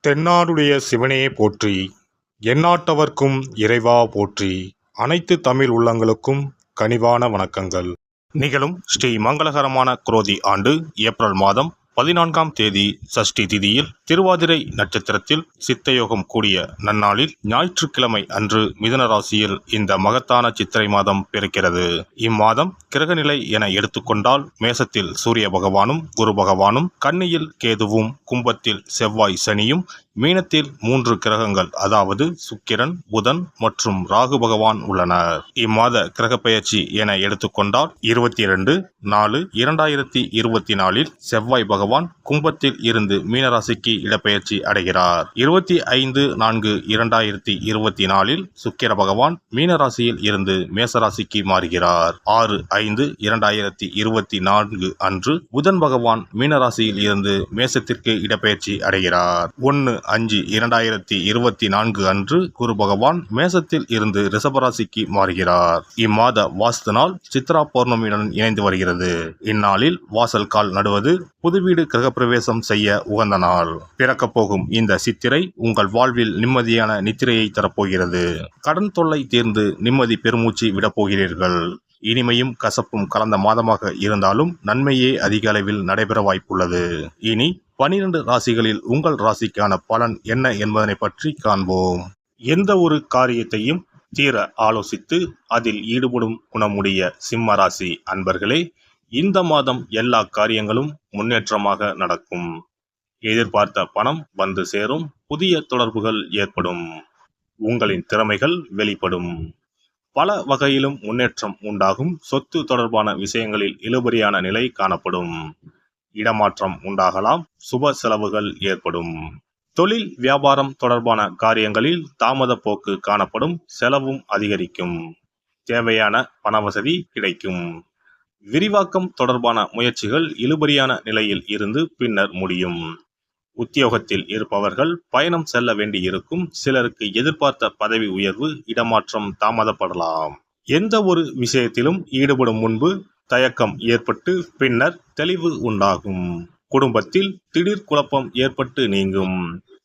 தென்னாடுடைய சிவனே போற்றி, எந்நாட்டவர்க்கும் இறைவா போற்றி. அனைத்து தமிழ் உள்ளங்களுக்கும் கனிவான வணக்கங்கள். நிகழும் ஸ்ரீ மங்களகரமான குரோதி ஆண்டு ஏப்ரல் மாதம் 14ஆம் தேதி சஷ்டி திதியில் திருவாதிரை நட்சத்திரத்தில் சித்தயோகம் கூடிய நன்னாளில் ஞாயிற்றுக்கிழமை அன்று மிதுன ராசியில் இந்த மகத்தான சித்திரை மாதம் பிறக்கிறது. இம்மாதம் கிரகநிலை என எடுத்துக்கொண்டால் மேசத்தில் சூரிய பகவானும் குரு பகவானும், கன்னியில் கேதுவும், கும்பத்தில் செவ்வாய் சனியும், மீனத்தில் 3 கிரகங்கள் அதாவது சுக்கிரன், புதன் மற்றும் ராகு பகவான் உள்ளனர். இம்மாத கிரக பெயர்ச்சி என எடுத்துக்கொண்டால் 22/4/2024 செவ்வாய் பகவான் கும்பத்தில் இருந்து மீனராசிக்கு இடப்பெயர்ச்சி அடைகிறார். 25/4/2024 சுக்கிர பகவான் மீனராசியில் இருந்து மேசராசிக்கு மாறுகிறார். 6/5/2024 அன்று புதன் பகவான் மீனராசியில் இருந்து மேசத்திற்கு இடப்பெயர்ச்சி அடைகிறார். 1/5/2024 அன்று குரு பகவான் மேசத்தில் இருந்து ரிஷபராசிக்கு மாறுகிறார். இம்மாத வாஸ்து நாள் சித்ரா பௌர்ணமியுடன் இணைந்து வருகிறது. இந்நாளில் வாசல் கால் நடுவது, புது வீடு கிரகப்பிரவேசம் செய்ய உகந்த நாள். பிறக்கப் போகும் இந்த சித்திரை உங்கள் வாழ்வில் நிம்மதியான நித்திரையை தரப்போகிறது. கடன் தொல்லை தீர்ந்து நிம்மதி பெருமூச்சு விடப்போகிறீர்கள். இனிமையும் கசப்பும் கலந்த மாதமாக இருந்தாலும் நன்மையே அதிக அளவில் நடைபெற வாய்ப்புள்ளது. இனி 12 ராசிகளில் உங்கள் ராசிக்கான பலன் என்ன என்பதனை பற்றி காண்போம். எந்த ஒரு காரியத்தையும் தீர ஆலோசித்து அதில் ஈடுபடும் குணமுடைய சிம்ம ராசி அன்பர்களே, இந்த மாதம் எல்லா காரியங்களும் முன்னேற்றமாக நடக்கும். எதிர்பார்த்த பணம் வந்து சேரும். புதிய தொடர்புகள் ஏற்படும். உங்களின் திறமைகள் வெளிப்படும். பல வகையிலும் முன்னேற்றம் உண்டாகும். சொத்து தொடர்பான விஷயங்களில் இழுபறியான நிலை காணப்படும். இடமாற்றம் உண்டாகலாம். சுப செலவுகள் ஏற்படும். தொழில் வியாபாரம் தொடர்பான காரியங்களில் தாமத போக்கு காணப்படும். செலவும் அதிகரிக்கும். தேவையான பணவசதி கிடைக்கும். விரிவாக்கம் தொடர்பான முயற்சிகள் இழுபறியான நிலையில் இருந்து பின்னர் முடியும். உத்தியோகத்தில் இருப்பவர்கள் பயணம் செல்ல வேண்டியிருக்கும். சிலருக்கு எதிர்பார்த்த பதவி உயர்வு, இடமாற்றம் தாமதப்படலாம். எந்த ஒரு விஷயத்திலும் ஈடுபடும் முன்பு தயக்கம் ஏற்பட்டு பின்னர் தெளிவு உண்டாகும். குடும்பத்தில் திடீர் குழப்பம் ஏற்பட்டு நீங்கும்.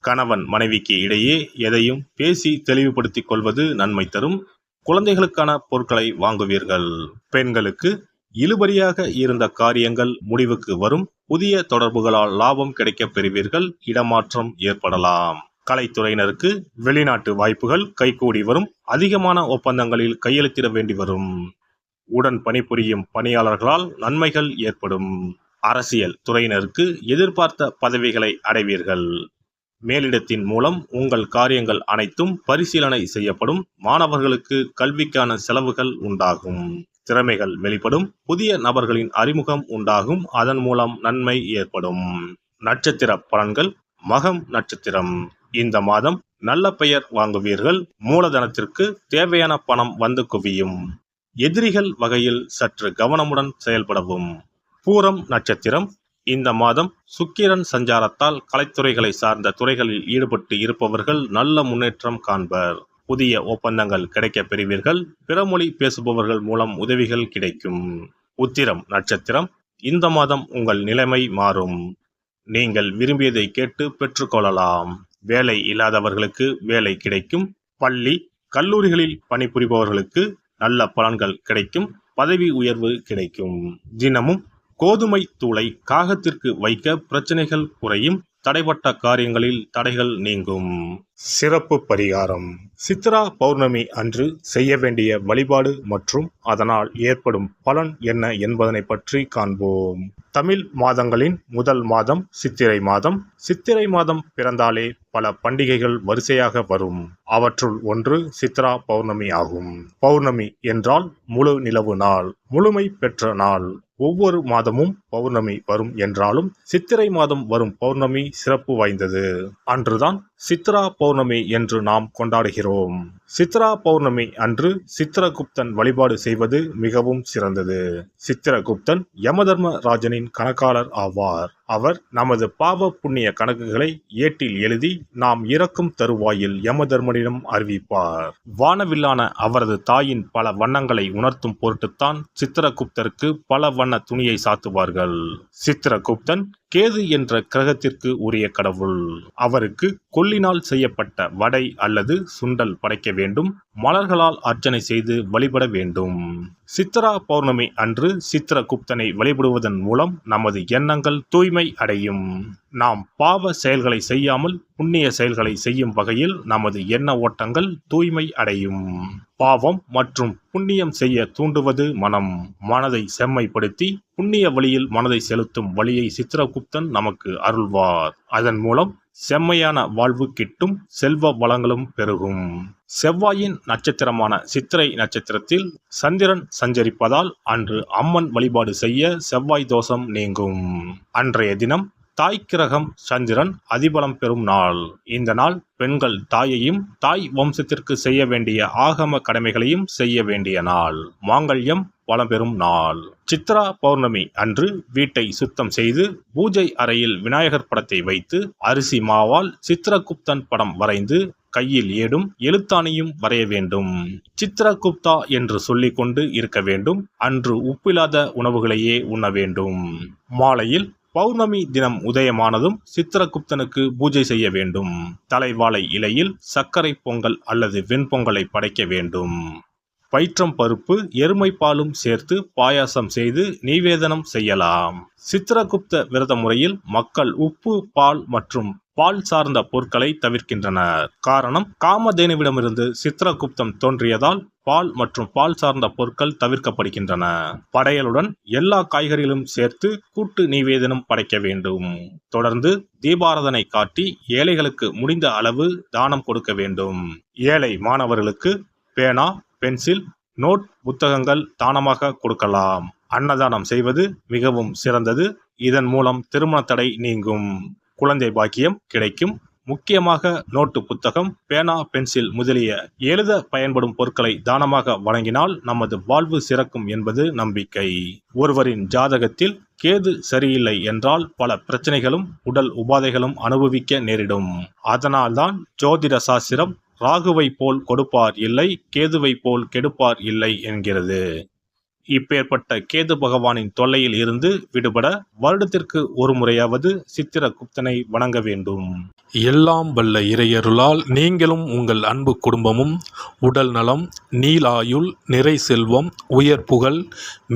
கணவன் மனைவிக்கு இடையே எதையும் பேசி தெளிவுபடுத்திக் கொள்வது நன்மை தரும். குழந்தைகளுக்கான பொருட்களை வாங்குவீர்கள். பெண்களுக்கு இழுபறியாக இருந்த காரியங்கள் முடிவுக்கு வரும். புதிய தொடர்புகளால் லாபம் கிடைக்கப் பெறுவீர்கள். இடமாற்றம் ஏற்படலாம். கலைத்துறையினருக்கு வெளிநாட்டு வாய்ப்புகள் கைகூடி வரும். அதிகமான ஒப்பந்தங்களில் கையெழுத்திட வேண்டி வரும். உடன் பணிபுரியும் பணியாளர்களால் நன்மைகள் ஏற்படும். அரசியல் துறையினருக்கு எதிர்பார்த்த பதவிகளை அடைவீர்கள். மேலிடத்தின் மூலம் உங்கள் காரியங்கள் அனைத்தும் பரிசீலனை செய்யப்படும். மாணவர்களுக்கு கல்விக்கான செலவுகள் உண்டாகும். திறமைகள் வெளிப்படும். புதிய நபர்களின் அறிமுகம் உண்டாகும். அதன் மூலம் நன்மை ஏற்படும். நட்சத்திர பலன்கள். மகம் நட்சத்திரம். இந்த மாதம் நல்ல பெயர் வாங்குவீர்கள். மூலதனத்திற்கு தேவையான பணம் வந்து குவியும். எதிரிகள் வகையில் சற்று கவனமுடன் செயல்படவும். பூரம் நட்சத்திரம். இந்த மாதம் சுக்கிரன் சஞ்சாரத்தால் கலைத்துறைகளை சார்ந்த துறைகளில் ஈடுபட்டு இருப்பவர்கள் நல்ல முன்னேற்றம் காண்பர். புதிய ஒப்பந்தங்கள் கிடைக்கப் பெறுவீர்கள். பிறமொழி பேசுபவர்கள் மூலம் உதவிகள் கிடைக்கும். உத்திரம் நட்சத்திரம். இந்த மாதம் உங்கள் நிலைமை மாறும். நீங்கள் விரும்பியதை கேட்டு பெற்றுக்கொள்ளலாம். வேலை இல்லாதவர்களுக்கு வேலை கிடைக்கும். பள்ளி கல்லூரிகளில் பணிபுரிபவர்களுக்கு நல்ல பலன்கள் கிடைக்கும். பதவி உயர்வு கிடைக்கும். தினமும் கோதுமை தூளை காகத்திற்கு வைக்க பிரச்சனைகள் குறையும். தடைப்பட்ட காரியங்களில் தடைகள் நீங்கும். சிறப்பு பரிகாரம். சித்ரா பௌர்ணமி அன்று செய்ய வேண்டிய வழிபாடு மற்றும் அதனால் ஏற்படும் பலன் என்ன என்பதனை பற்றி காண்போம். தமிழ் மாதங்களின் முதல் மாதம் சித்திரை மாதம். சித்திரை மாதம் பிறந்தாலே பல பண்டிகைகள் வரிசையாக வரும். அவற்றுள் ஒன்று சித்ரா பௌர்ணமி ஆகும். பௌர்ணமி என்றால் முழு நிலவு நாள், முழுமை பெற்ற நாள். ஒவ்வொரு மாதமும் பௌர்ணமி வரும் என்றாலும் சித்திரை மாதம் வரும் பௌர்ணமி சிறப்பு வாய்ந்தது. அன்றுதான் சித்ரா பௌர்ணமி என்று நாம் கொண்டாடுகிறோம். சித்ரா பௌர்ணமி அன்று சித்திரகுப்தன் வழிபாடு செய்வது மிகவும் சிறந்தது. சித்திரகுப்தன் யமதர்ம ராஜனின் கணக்காளர் ஆவார். அவர் நமது பாவ புண்ணிய கணக்குகளை ஏட்டில் எழுதி நாம் இறக்கும் தருவாயில் யமதர்மனிடம் அறிவிப்பார். வானவில்லான அவரது தாயின் பல வண்ணங்களை உணர்த்தும் பொருட்டுத்தான் சித்திரகுப்தருக்கு பல வண்ண துணியை சாத்துவார்கள். சித்திரகுப்தன் கேது என்ற கிரகத்திற்கு உரிய கடவுள். அவருக்கு கொல்லினால் செய்யப்பட்ட வடை அல்லது சுண்டல் படைக்க வேண்டும். மலர்களால் அர்ச்சனை செய்து வழிபட வேண்டும். சித்ரா பௌர்ணமி அன்று சித்திரகுப்தனை வழிபடுவதன் மூலம் நமது எண்ணங்கள் தூய்மை அடையும். நாம் பாவ செயல்களை செய்யாமல் புண்ணிய செயல்களை செய்யும் வகையில் நமது எண்ண ஓட்டங்கள் தூய்மை அடையும். பாவம் மற்றும் புண்ணியம் செய்ய தூண்டுவது மனம். மனதை செம்மைப்படுத்தி புண்ணிய வழியில் மனதை செலுத்தும் வழியை சித்திரகுப்தன் நமக்கு அருள்வார். அதன் மூலம் செம்மையான வாழ்வு கிட்டும், செல்வ வளங்களும் பெருகும். செவ்வாயின் நட்சத்திரமான சித்திரை நட்சத்திரத்தில் சந்திரன் சஞ்சரிப்பதால் அன்று அம்மன் வழிபாடு செய்ய செவ்வாய் தோஷம் நீங்கும். அன்றைய தினம் தாய் கிரகம் சந்திரன் அதிபலம் பெறும் நாள். இந்த நாள் பெண்கள் தாயையும் தாய் வம்சத்திற்கு செய்ய வேண்டிய ஆகம கடமைகளையும் செய்ய வேண்டிய நாள். மாங்கல்யம் வளம் பெறும் நாள். சித்ரா பௌர்ணமி அன்று வீட்டை சுத்தம் செய்து பூஜை அறையில் விநாயகர் படத்தை வைத்து அரிசி மாவால் சித்திரகுப்தன் படம் வரைந்து கையில் ஏடும் எழுத்தாணியும் வரைய வேண்டும். சித்திரகுப்தா என்று சொல்லிக் கொண்டு இருக்க வேண்டும். அன்று உப்பில்லாத உணவுகளையே உண்ண வேண்டும். மாலையில் பௌர்ணமி தினம் உதயமானதும் சித்திரகுப்தனுக்கு பூஜை செய்ய வேண்டும். தலைவாழை இலையில் சர்க்கரை பொங்கல் அல்லது வெண்பொங்கலை படைக்க வேண்டும். பயிற்றம் பருப்பு எருமை பாலும் சேர்த்து பாயாசம் செய்து நிவேதனம் செய்யலாம். சித்திரகுப்த விரத முறையில் மக்கள் உப்பு, பால் மற்றும் பால் சார்ந்த பொருட்களை தவிர்க்கின்றனர். காரணம், காமதேனுவிடமிருந்து சித்திரகுப்தன் தோன்றியதால் பால் மற்றும் பால் சார்ந்த பொருட்கள் தவிர்க்கப்படுகின்றன. படையலுடன் எல்லா காய்கறிகளும் சேர்த்து கூட்டு நிவேதனம் படைக்க வேண்டும். தொடர்ந்து தீபாராதனை காட்டி ஏழைகளுக்கு முடிந்த அளவு தானம் கொடுக்க வேண்டும். ஏழை மாணவர்களுக்கு பேனா, பென்சில், நோட், புத்தகங்கள் தானமாக கொடுக்கலாம். அன்னதானம் செய்வது மிகவும் சிறந்தது. இதன் மூலம் திருமண தடை நீங்கும், குழந்தை பாக்கியம் கிடைக்கும். முக்கியமாக நோட்டு, புத்தகம், பேனா, பென்சில் முதலிய எழுத பயன்படும் பொருட்களை தானமாக வழங்கினால் நமது வாழ்வு சிறக்கும் என்பது நம்பிக்கை. ஒருவரின் ஜாதகத்தில் கேது சரியில்லை என்றால் பல பிரச்சனைகளும் உடல் உபாதைகளும் அனுபவிக்க நேரிடும். அதனால்தான் ஜோதிட சாஸ்திரம் ராகுவை போல் கொடுப்பார் இல்லை, கேதுவை போல் கெடுப்பார் இல்லை என்கிறது. இப்பேற்பட்ட கேது பகவானின் தொல்லையில் இருந்து விடுபட வருடத்திற்கு ஒரு முறையாவது சித்திரகுப்தனை வணங்க வேண்டும். எல்லாம் வல்ல இறையருளால் நீங்களும் உங்கள் அன்பு குடும்பமும் உடல் நலம், நீலாயுள், நிறை செல்வம், உயர் புகழ்,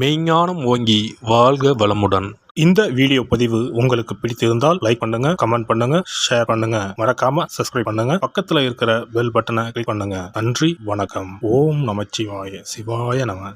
மெய்ஞானம் ஓங்கி வாழ்க வளமுடன். இந்த வீடியோ பதிவு உங்களுக்கு பிடித்திருந்தால் லைக் பண்ணுங்க, கமெண்ட் பண்ணுங்க, ஷேர் பண்ணுங்க. மறக்காம சப்ஸ்கிரைப் பண்ணுங்க. பக்கத்துல இருக்கிற பெல் பட்டனை கிளிக் பண்ணுங்க. நன்றி, வணக்கம். ஓம் நமச்சிவாய. சிவாய நம.